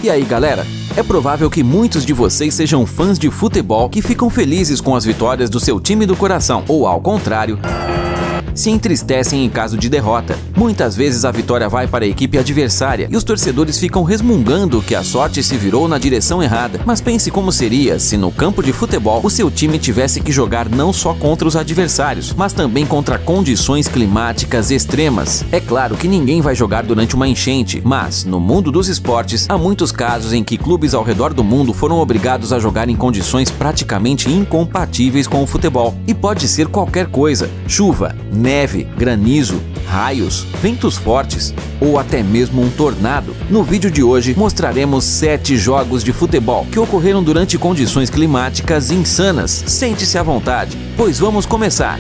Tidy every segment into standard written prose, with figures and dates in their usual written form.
E aí, galera? É provável que muitos de vocês sejam fãs de futebol que ficam felizes com as vitórias do seu time do coração, ou ao contrário, se entristecem em caso de derrota. Muitas vezes a vitória vai para a equipe adversária e os torcedores ficam resmungando que a sorte se virou na direção errada. Mas pense como seria se no campo de futebol o seu time tivesse que jogar não só contra os adversários, mas também contra condições climáticas extremas. É claro que ninguém vai jogar durante uma enchente, mas no mundo dos esportes há muitos casos em que clubes ao redor do mundo foram obrigados a jogar em condições praticamente incompatíveis com o futebol. E pode ser qualquer coisa: chuva, neve, granizo, raios, ventos fortes ou até mesmo um tornado. No vídeo de hoje mostraremos 7 jogos de futebol que ocorreram durante condições climáticas insanas. Sente-se à vontade, pois vamos começar!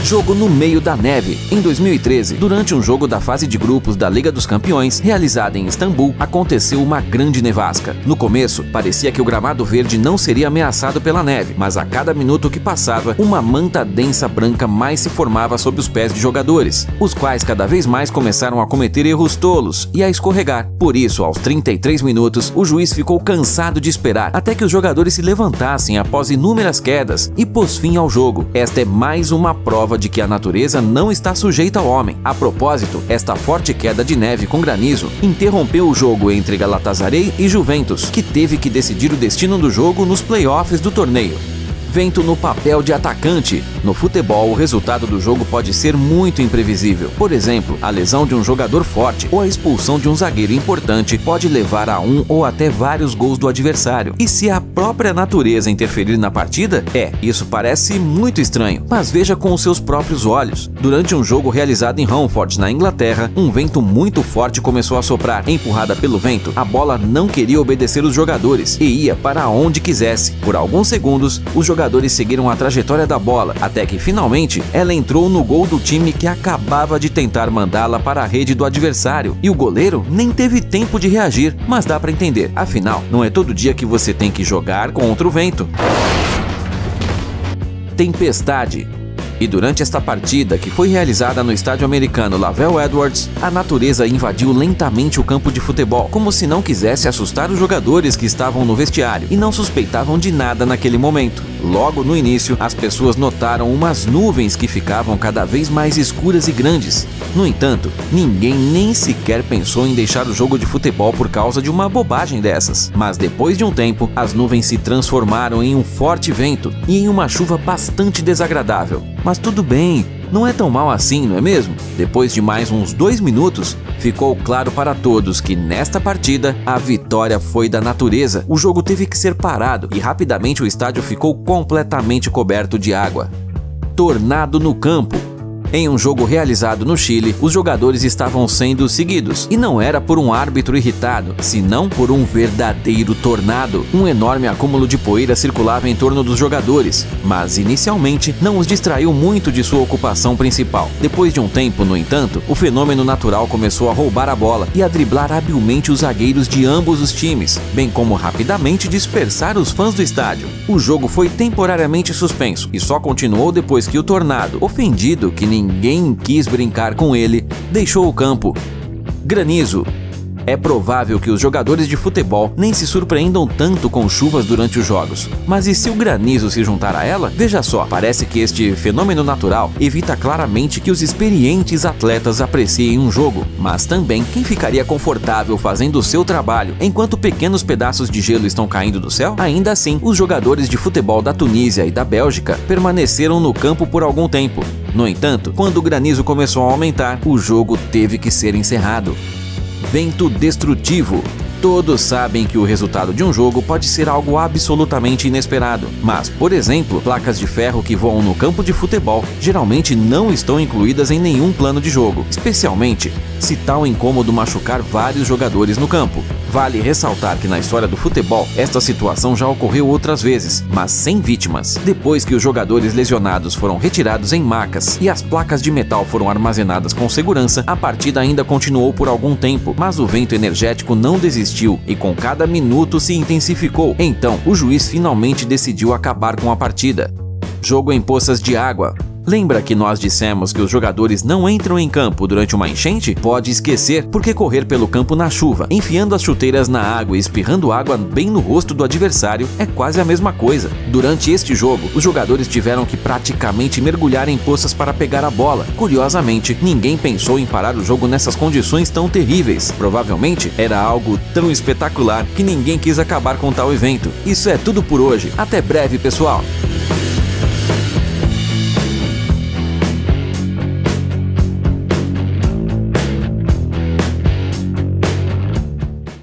Jogo no meio da neve. Em 2013, durante um jogo da fase de grupos da Liga dos Campeões, realizada em Istambul, aconteceu uma grande nevasca. No começo, parecia que o gramado verde não seria ameaçado pela neve, mas a cada minuto que passava, uma manta densa branca mais se formava sob os pés de jogadores, os quais cada vez mais começaram a cometer erros tolos e a escorregar. Por isso, aos 33 minutos, o juiz ficou cansado de esperar até que os jogadores se levantassem após inúmeras quedas e pôs fim ao jogo. Esta é mais uma prova de que a natureza não está sujeita ao homem. A propósito, esta forte queda de neve com granizo interrompeu o jogo entre Galatasaray e Juventus, que teve que decidir o destino do jogo nos playoffs do torneio. Vento no papel de atacante. No futebol, o resultado do jogo pode ser muito imprevisível. Por exemplo, a lesão de um jogador forte ou a expulsão de um zagueiro importante pode levar a um ou até vários gols do adversário. E se a própria natureza interferir na partida? Isso parece muito estranho, mas veja com os seus próprios olhos. Durante um jogo realizado em Romford, na Inglaterra, um vento muito forte começou a soprar. Empurrada pelo vento, a bola não queria obedecer os jogadores e ia para onde quisesse. Por alguns segundos, os jogadores seguiram a trajetória da bola, até que finalmente ela entrou no gol do time que acabava de tentar mandá-la para a rede do adversário. E o goleiro nem teve tempo de reagir, mas dá para entender. Afinal, não é todo dia que você tem que jogar contra o vento. Tempestade. E durante esta partida, que foi realizada no estádio americano Lavelle Edwards, a natureza invadiu lentamente o campo de futebol, como se não quisesse assustar os jogadores que estavam no vestiário e não suspeitavam de nada naquele momento. Logo no início, as pessoas notaram umas nuvens que ficavam cada vez mais escuras e grandes. No entanto, ninguém nem sequer pensou em deixar o jogo de futebol por causa de uma bobagem dessas. Mas depois de um tempo, as nuvens se transformaram em um forte vento e em uma chuva bastante desagradável. Mas tudo bem, não é tão mal assim, não é mesmo? Depois de mais uns 2 minutos, ficou claro para todos que nesta partida a vitória foi da natureza. O jogo teve que ser parado e rapidamente o estádio ficou completamente coberto de água. Tornado no campo. Em um jogo realizado no Chile, os jogadores estavam sendo seguidos, e não era por um árbitro irritado, senão por um verdadeiro tornado. Um enorme acúmulo de poeira circulava em torno dos jogadores, mas inicialmente não os distraiu muito de sua ocupação principal. Depois de um tempo, no entanto, o fenômeno natural começou a roubar a bola e a driblar habilmente os zagueiros de ambos os times, bem como rapidamente dispersar os fãs do estádio. O jogo foi temporariamente suspenso e só continuou depois que o tornado, ofendido que ninguém quis brincar com ele, deixou o campo. Granizo. É provável que os jogadores de futebol nem se surpreendam tanto com chuvas durante os jogos. Mas e se o granizo se juntar a ela? Veja só, parece que este fenômeno natural evita claramente que os experientes atletas apreciem um jogo. Mas também, quem ficaria confortável fazendo o seu trabalho enquanto pequenos pedaços de gelo estão caindo do céu? Ainda assim, os jogadores de futebol da Tunísia e da Bélgica permaneceram no campo por algum tempo. No entanto, quando o granizo começou a aumentar, o jogo teve que ser encerrado. Vento destrutivo. Todos sabem que o resultado de um jogo pode ser algo absolutamente inesperado. Mas, por exemplo, placas de ferro que voam no campo de futebol geralmente não estão incluídas em nenhum plano de jogo, especialmente se tal incômodo machucar vários jogadores no campo. Vale ressaltar que na história do futebol, esta situação já ocorreu outras vezes, mas sem vítimas. Depois que os jogadores lesionados foram retirados em macas e as placas de metal foram armazenadas com segurança, a partida ainda continuou por algum tempo, mas o vento energético não desistiu e com cada minuto se intensificou. Então, o juiz finalmente decidiu acabar com a partida. Jogo em poças de água. Lembra que nós dissemos que os jogadores não entram em campo durante uma enchente? Pode esquecer, porque correr pelo campo na chuva, enfiando as chuteiras na água e espirrando água bem no rosto do adversário é quase a mesma coisa. Durante este jogo, os jogadores tiveram que praticamente mergulhar em poças para pegar a bola. Curiosamente, ninguém pensou em parar o jogo nessas condições tão terríveis. Provavelmente era algo tão espetacular que ninguém quis acabar com tal evento. Isso é tudo por hoje. Até breve, pessoal!